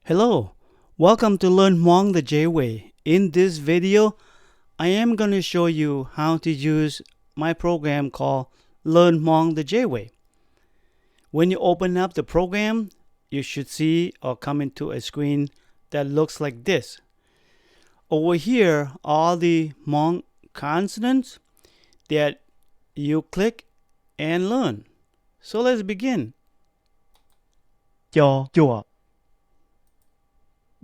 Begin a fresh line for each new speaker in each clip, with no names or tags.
Hello, welcome to Learn Hmong the J-Way. In this video, I am going to show you how to use my program called Learn Hmong the J-Way. When you open up the program, you should see or come into a screen that looks like this. Over here are the Hmong consonants that you click and learn. So let's begin.
Cho, chùa,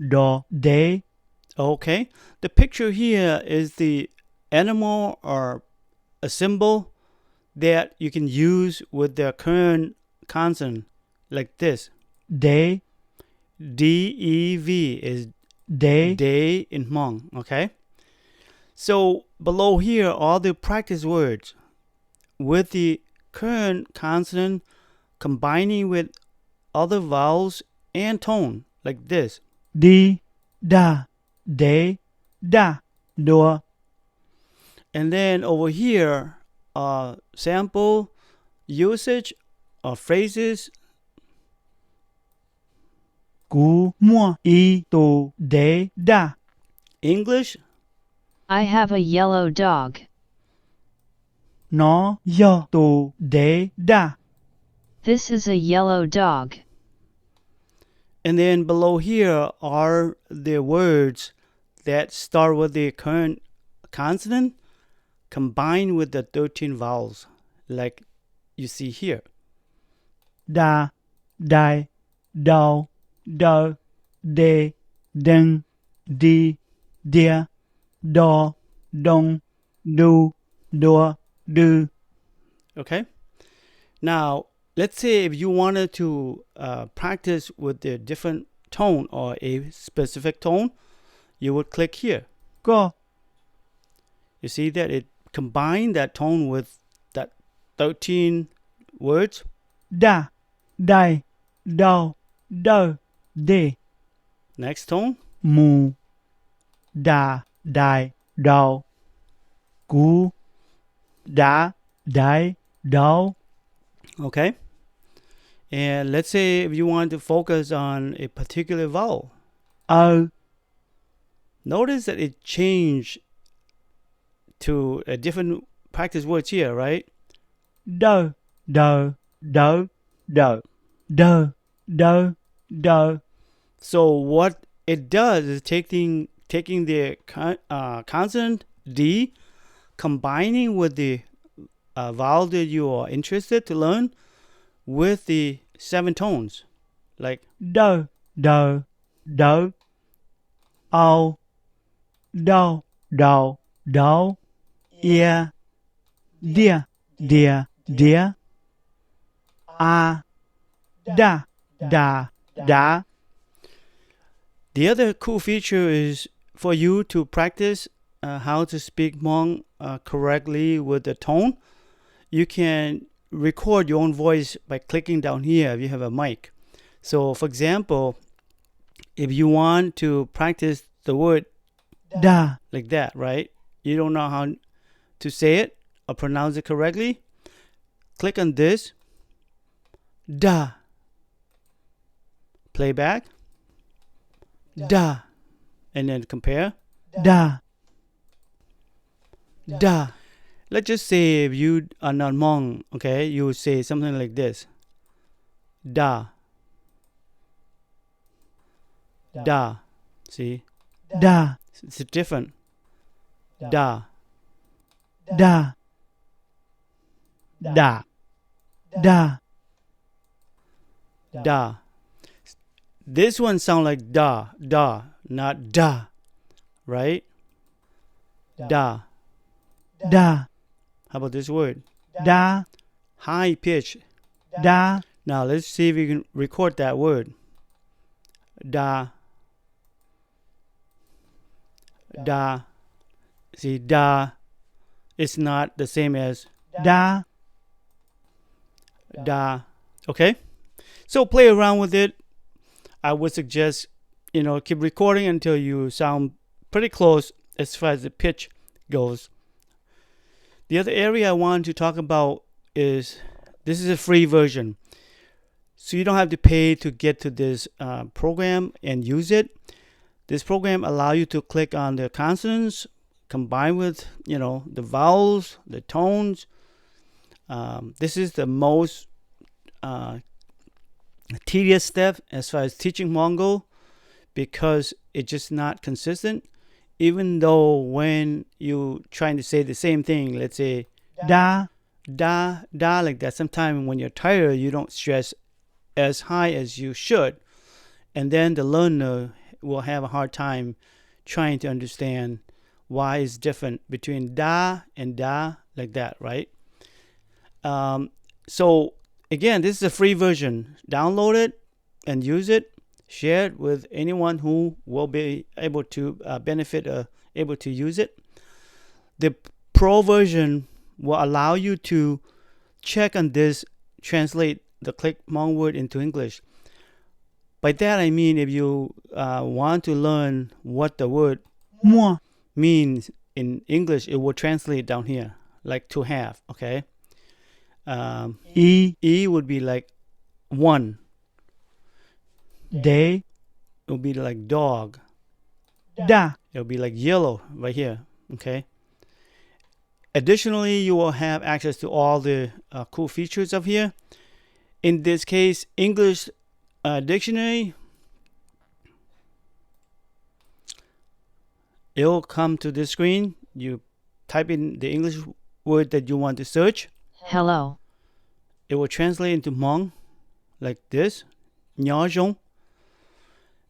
do, de,
Okay, the picture here is the animal or a symbol that you can use with the current consonant, like this.
de,
D-E-V is
de,
day in Hmong, okay? So below here are the practice words with the current consonant combining with other vowels and tone, like this.
di, da, de, da, đùa,
And then over here, sample usage of phrases.
cú, mua, y, tu, de, da,
English,
I have a yellow dog.
nó, yo, tu, de, da,
This is a yellow dog.
and then below here are the words that start with the current consonant combined with the 13 vowels, like you see here.
da, đài, đầu, đờ, de, đừng, đi, đia, đo, đông, đu, đùa, đư.
Okay? Now, let's say if you wanted to practice with a different tone or a specific tone, you would click here.
Có,
You see that it combined that tone with that 13 words.
đa, đài, đầu, đờ, de,
Next tone.
mù, đà, đài, đầu, cú, đã, đài, đầu.
Okay. And let's say if you want to focus on a particular vowel. Notice that it changed to a different practice words here, right?
Đơ, đờ, đỡ, đờ, đơ, đơ, đờ.
So what it does is taking the consonant D, combining with the vowel that you are interested to learn with the 7 tones, like
Đơ, đờ, đỡ, âu, đâu, đầu, đậu, ia, đia, đìa, đĩa, a, đa, đà, đá.
The other cool feature is for you to practice how to speak Hmong correctly with the tone. You can record your own voice by clicking down here if you have a mic. So, for example, if you want to practice the word
Đa,
like that, right? You don't know how to say it or pronounce it correctly. Click on this. Da. Playback. Da. And then compare.
đa,
Da. Let's just say if you are not Hmong, okay, you would say something like this. Da. Da. See?
đa,
It's different. Da.
đa, đà, đa,
Da. This one sounds like da, not da, right? Da.
đa,
How about this word?
đa,
High pitch.
đa,
Now let's see if we can record that word. Da. Da. See, da. It's not the same as
đa.
da. Okay? So play around with it. I would suggest, keep recording until you sound pretty close as far as the pitch goes. The other area I want to talk about is this is a free version. So you don't have to pay to get to this program and use it. This program allows you to click on the consonants combined with, the vowels, the tones. This is the most tedious step as far as teaching Hmong go, because it's just not consistent. Even though when you trying to say the same thing, let's say
da,
da, da, like that, sometimes when you're tired, you don't stress as high as you should. And then the learner will have a hard time trying to understand why it's different between da and da, like that, right? So again, this is a free version. Download it and use it. Share it with anyone who will be able to benefit or able to use it. The pro version will allow you to check on this, translate the click Hmong word into English. By that I mean, if you want to learn what the word
mua,
means in English, it will translate down here, like to have, okay?
e,
E would be like one.
de,
It would be like dog.
da,
It will be like yellow right here, okay? Additionally, you will have access to all the cool features of here. In this case, English dictionary. It will come to this screen. You type in the English word that you want to search.
Hello.
It will translate into Hmong like this, nhỏ rong.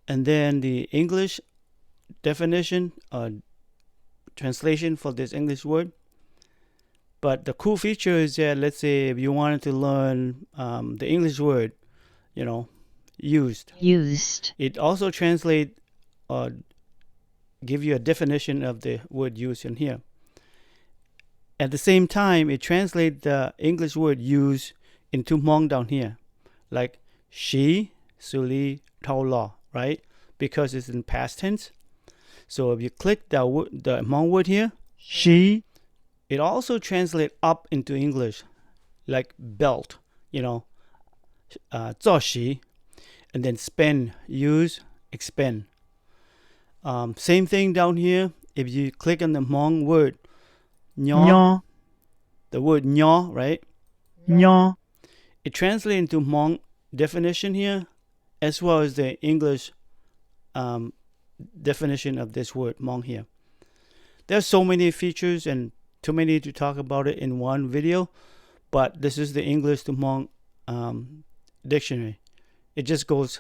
And then the English definition or translation for this English word. But the cool feature is that, let's say if you wanted to learn the English word, used. It also translate or give you a definition of the word used in here. At the same time, it translates the English word used into Hmong down here, like she, suli, tau lo, right? Because it's in past tense. So if you click the Hmong word here,
she,
it also translates up into English, like belt, 做席, and then spend, use, expend. Same thing down here. If you click on the Hmong word,
nyo,
the word nyo, right?
nyo,
It translates into Hmong definition here, as well as the English definition of this word Hmong here. There's so many features and too many to talk about it in one video, but this is the English to Hmong dictionary. It just goes,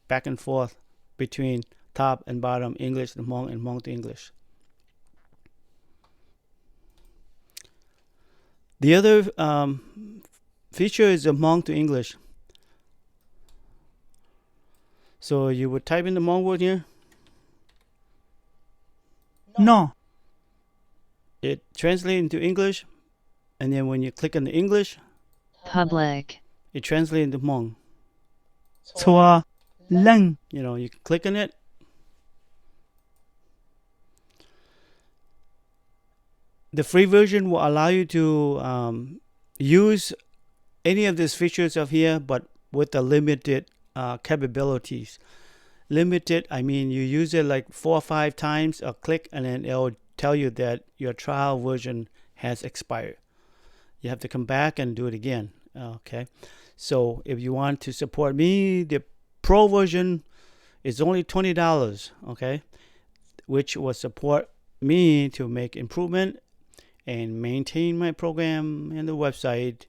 back and forth between top and bottom English to Hmong and Hmong to English. The other feature is the Hmong to English. So you would type in the Hmong word here.
no,
It translates into English, and then when you click on the English,
Public.
it translates into Hmong.
chua, leng,
You click on it. The free version will allow you to use any of these features of here, but with the limited capabilities. Limited, I mean you use it like 4 or 5 times, or click, and then it'll tell you that your trial version has expired. You have to come back and do it again. Okay, so if you want to support me, the pro version is only $20, okay, which will support me to make improvement and maintain my program and the website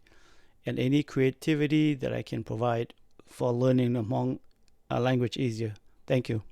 and any creativity that I can provide for learning the Hmong language easier. Thank you.